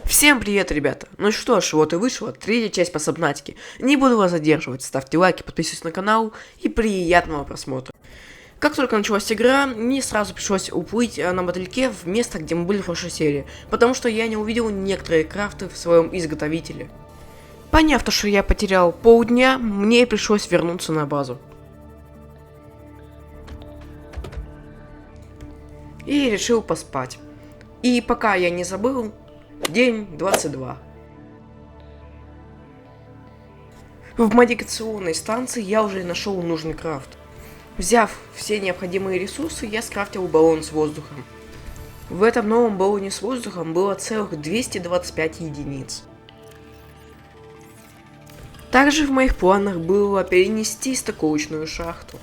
Всем привет, ребята! Ну что ж, вот и вышла третья часть по Сабнатике. Не буду вас задерживать, ставьте лайки, подписывайтесь на канал и приятного просмотра. Как только началась игра, мне сразу пришлось уплыть на мотыльке в место, где мы были в прошлой серии, потому что я не увидел некоторые крафты в своем изготовителе. Поняв то, что я потерял полдня, мне пришлось вернуться на базу. И решил поспать. И пока я не забыл, день 22. В модификационной станции я уже нашел нужный крафт. Взяв все необходимые ресурсы, я скрафтил баллон с воздухом. В этом новом баллоне с воздухом было целых 225 единиц. Также в моих планах было перенести стыковочную шахту.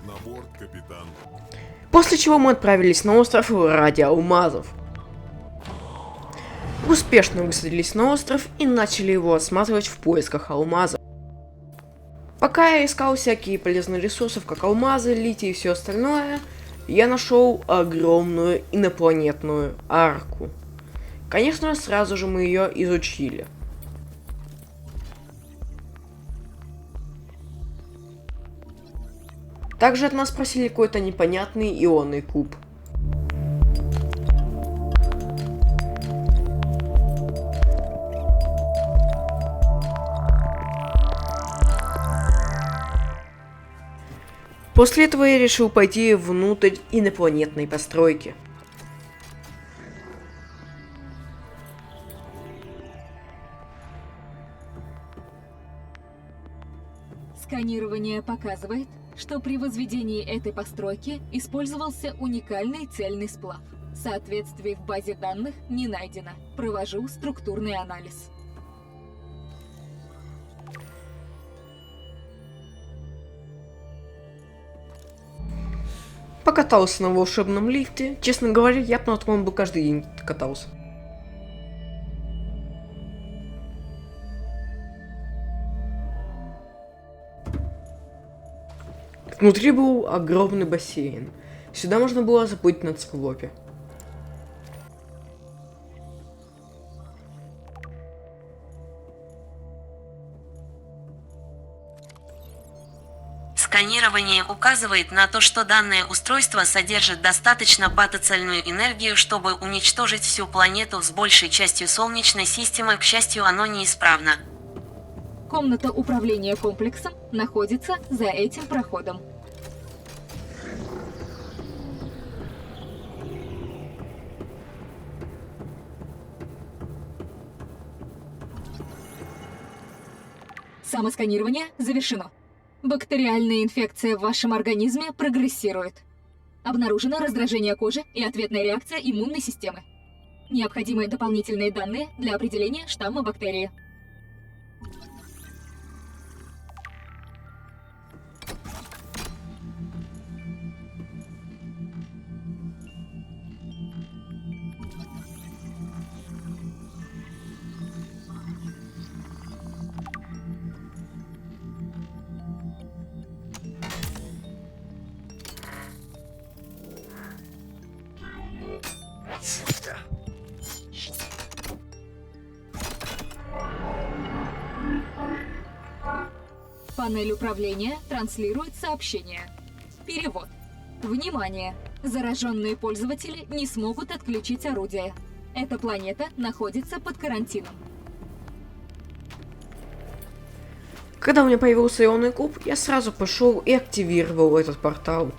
На борт, капитан. После чего мы отправились на остров ради алмазов. Успешно высадились на остров и начали его осматривать в поисках алмазов. Пока я искал всякие полезные ресурсы, как алмазы, литий и все остальное, я нашел огромную инопланетную арку. Конечно, сразу же мы ее изучили. Также от нас просили какой-то непонятный ионный куб. После этого я решил пойти внутрь инопланетной постройки. Сканирование показывает, что при возведении этой постройки использовался уникальный цельный сплав. Соответствий в базе данных не найдено. Провожу структурный анализ. Покатался на волшебном лифте. Честно говоря, я бы на том бы каждый день катался. Внутри был огромный бассейн. Сюда можно было заплыть на циклопе. Сканирование указывает на то, что данное устройство содержит достаточно батоцельную энергию, чтобы уничтожить всю планету с большей частью Солнечной системы. К счастью, оно неисправно. Комната управления комплексом находится за этим проходом. Самосканирование завершено. Бактериальная инфекция в вашем организме прогрессирует. Обнаружено раздражение кожи и ответная реакция иммунной системы. Необходимы дополнительные данные для определения штамма бактерии. Панель управления транслирует сообщение. Перевод. Внимание! Зараженные пользователи не смогут отключить орудие. Эта планета находится под карантином. Когда у меня появился ионный куб, я сразу пошел и активировал этот портал.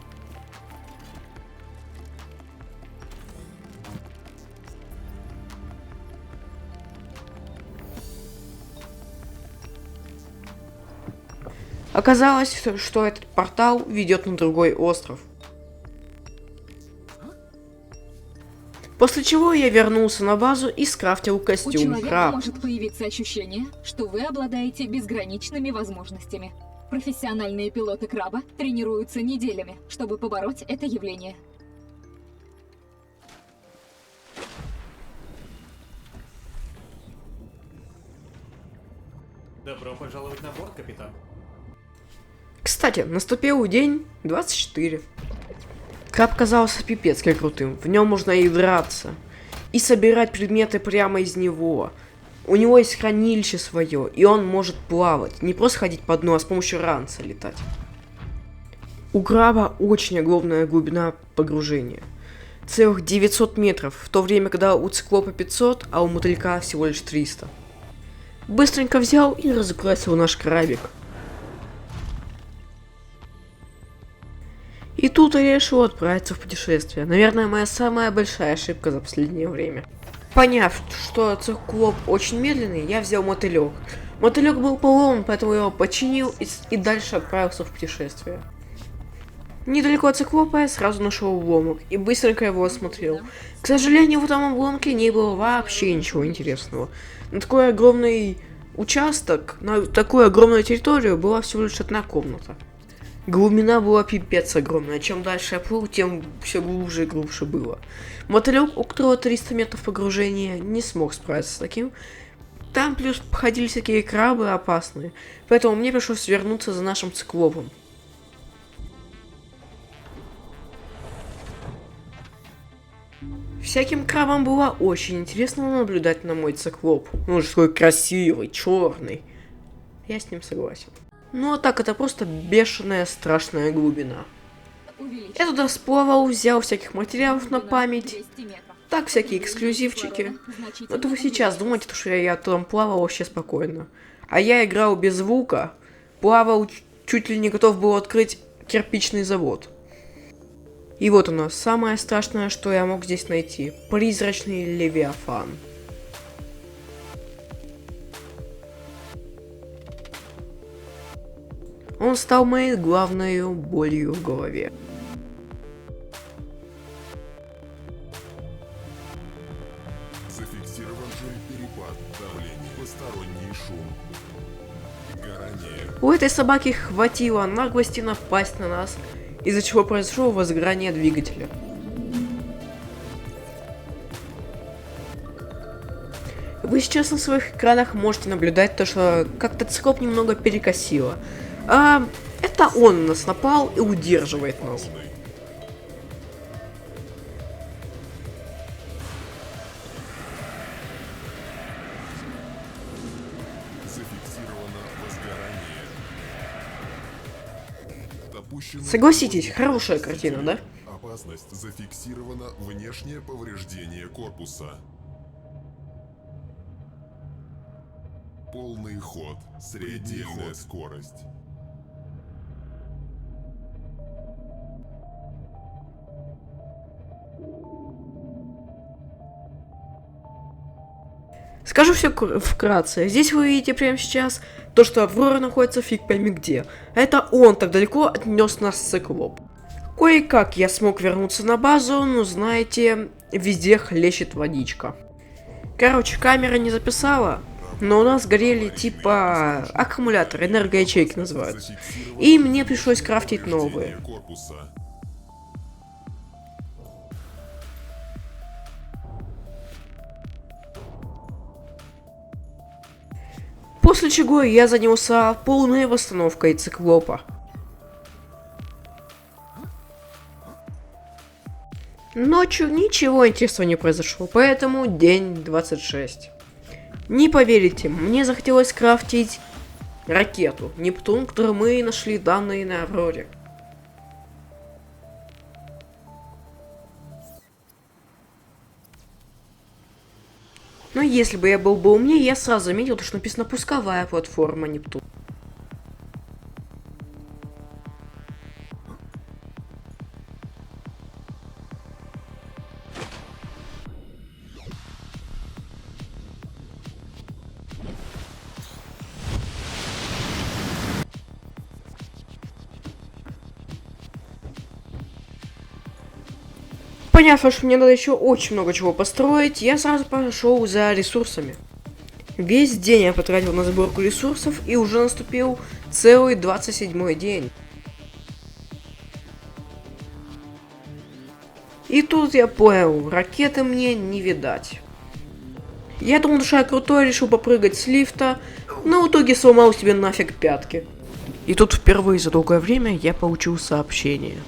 Оказалось, что этот портал ведет на другой остров. После чего я вернулся на базу и скрафтил У костюм человека краба. может появиться ощущение, что вы обладаете безграничными возможностями. Профессиональные пилоты краба тренируются неделями, чтобы побороть это явление. Добро пожаловать на борт, капитан. Кстати, наступил день 24. Краб казался пипец как крутым. В нем можно и драться, и собирать предметы прямо из него. У него есть хранилище свое, и он может плавать. Не просто ходить по дну, а с помощью ранца летать. У краба очень огромная глубина погружения. Целых 900 метров, в то время, когда у циклопа 500, а у мотылька всего лишь 300. Быстренько взял и разукрасил наш крабик. И тут я решил отправиться в путешествие. Наверное, моя самая большая ошибка за последнее время. Поняв, что циклоп очень медленный, я взял мотылек. Мотылек был поломан, поэтому я его починил и дальше отправился в путешествие. Недалеко от циклопа я сразу нашел обломок и быстренько его осмотрел. К сожалению, в этом обломке не было вообще ничего интересного. На такой огромный участок, на такую огромную территорию была всего лишь одна комната. Глубина была пипец огромная. Чем дальше я плыл, тем все глубже и глубже было. Мотылек, у которого 300 метров погружения, не смог справиться с таким. Там плюс ходили всякие крабы опасные. Поэтому мне пришлось вернуться за нашим циклопом. Всяким крабам было очень интересно наблюдать на мой циклоп. Он же такой красивый, черный. Я с ним согласен. Ну а так, это просто бешеная, страшная глубина. Я туда сплавал, взял всяких материалов на память. Так, всякие эксклюзивчики. Но это вы сейчас думаете, что я там плавал вообще спокойно. А я играл без звука, плавал, чуть ли не готов был открыть кирпичный завод. И вот оно, самое страшное, что я мог здесь найти. Призрачный Левиафан. Он стал моей главной болью в голове. Зафиксирован перепад давления, посторонний шум. Горание. У этой собаки хватило наглости напасть на нас, из-за чего произошло возгорание двигателя. Вы сейчас на своих экранах можете наблюдать то, что как-то циклоп немного перекосило. Это он нас напал и удерживает нас. Зафиксировано возгорание. Допущено Согласитесь, хорошая картина, да? опасность. Зафиксировано внешнее повреждение корпуса. Полный ход. Средняя скорость. Скажу все вкратце. Здесь вы видите прямо сейчас то, что Аврора находится фиг пойми где. Это он так далеко отнес нас циклоп. Кое-как я смог вернуться на базу, но знаете, везде хлещет водичка. Короче, камера не записала, но у нас горели типа аккумуляторы, энергоячейки называются. И мне пришлось крафтить новые. Корпуса. После чего я занялся полной восстановкой циклопа. Ночью ничего интересного не произошло, поэтому день 26. Не поверите, мне захотелось крафтить ракету Нептун, которую мы нашли данные на Авроре. Но если бы я был бы умнее, я сразу заметил, что написано пусковая платформа Нептун. поняв, что мне надо еще очень много чего построить, я сразу пошел за ресурсами. Весь день я потратил на сборку ресурсов, и уже наступил целый 27-й день. И тут я понял, ракеты мне не видать. Я думал, что я крутой, решил попрыгать с лифта, но в итоге сломал себе нафиг пятки. И тут впервые за долгое время я получил сообщение.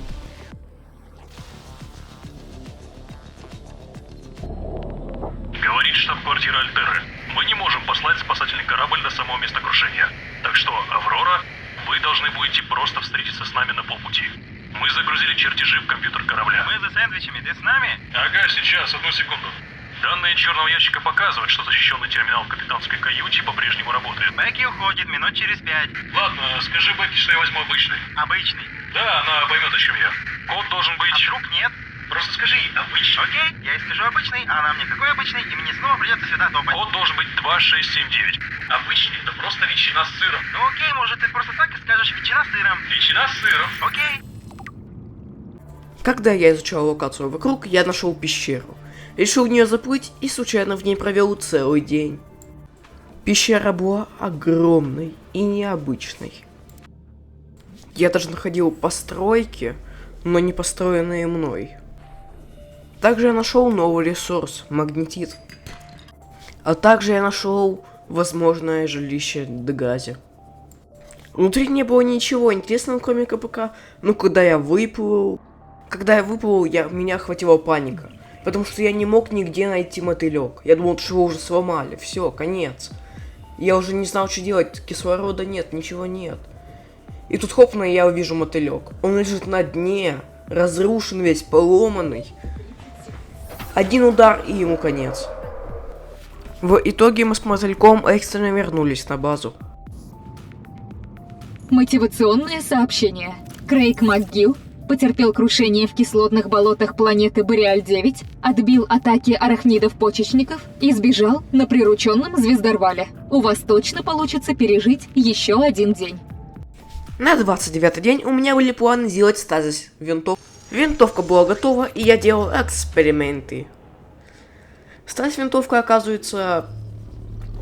Говорит штаб-квартира Альтеры. Мы не можем послать спасательный корабль до самого места крушения. Так что, Аврора, вы должны будете просто встретиться с нами на полпути. Мы загрузили чертежи в компьютер корабля. Мы за сэндвичами, ты с нами? Ага, сейчас, одну секунду. Данные черного ящика показывают, что защищенный терминал в капитанской каюте по-прежнему работает. Бекки уходит минут через 5. Ладно, скажи Бекки, что я возьму обычный. Обычный? Да, она поймет, о чем я. Код должен быть... А вдруг нет? Просто скажи обычный. Окей, я ей скажу обычный, а она мне какой обычный, и мне снова придется сюда топать. Код должен быть 2679. Обычный — это просто ветчина с сыром. Ну окей, может ты просто так и скажешь ветчина с сыром. Ветчина с сыром. Окей. Когда я изучал локацию вокруг, я нашел пещеру. Решил в нее заплыть и случайно в ней провел целый день. Пещера была огромной и необычной. Я даже находил постройки, но не построенные мной. Также я нашел новый ресурс — магнетит. А также я нашел возможное жилище Дегази. Внутри не было ничего интересного, кроме КПК, но когда я выплыл, меня охватила паника. Потому что я не мог нигде найти мотылек. Я думал, что его уже сломали. Все, конец. Я уже не знал, что делать. Кислорода нет, ничего нет. И тут хопно, я увижу мотылек. Он лежит на дне, разрушен весь, поломанный. Один удар, и ему конец. В итоге мы с мотыльком экстренно вернулись на базу. Мотивационное сообщение. Крейг МакГилл потерпел крушение в кислотных болотах планеты Бориаль-9, отбил атаки арахнидов-почечников и сбежал на прирученном звездорвале. У вас точно получится пережить еще один день. На 29-й день у меня были планы сделать стазис винтовки. Винтовка была готова, и я делал эксперименты. Стазис винтовка, оказывается,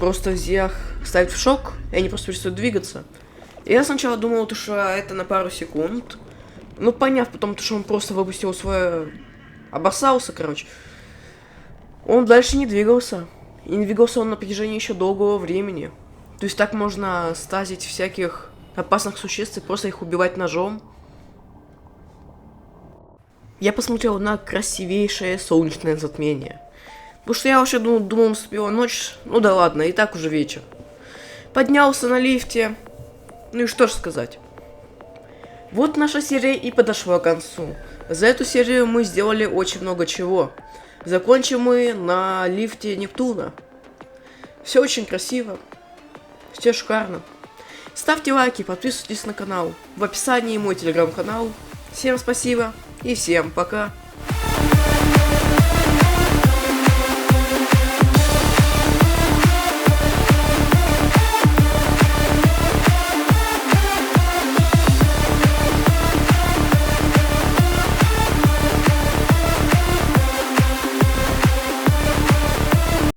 просто всех ставит в шок, и они просто перестают двигаться. И я сначала думал, что это на пару секунд. Ну, поняв потом, что он просто выпустил свое... Обоссался, короче. Он дальше не двигался. И не двигался он на протяжении еще долгого времени. То есть так можно стазить всяких опасных существ и просто их убивать ножом. Я посмотрел на красивейшее солнечное затмение. Потому что я вообще думал, наступила ночь. Ну да ладно, и так уже вечер. Поднялся на лифте. Ну и что ж сказать. Вот наша серия и подошла к концу. За эту серию мы сделали очень много чего. Закончим мы на лифте Нептуна. Все очень красиво. Все шикарно. Ставьте лайки, подписывайтесь на канал. В описании мой телеграм-канал. Всем спасибо и всем пока.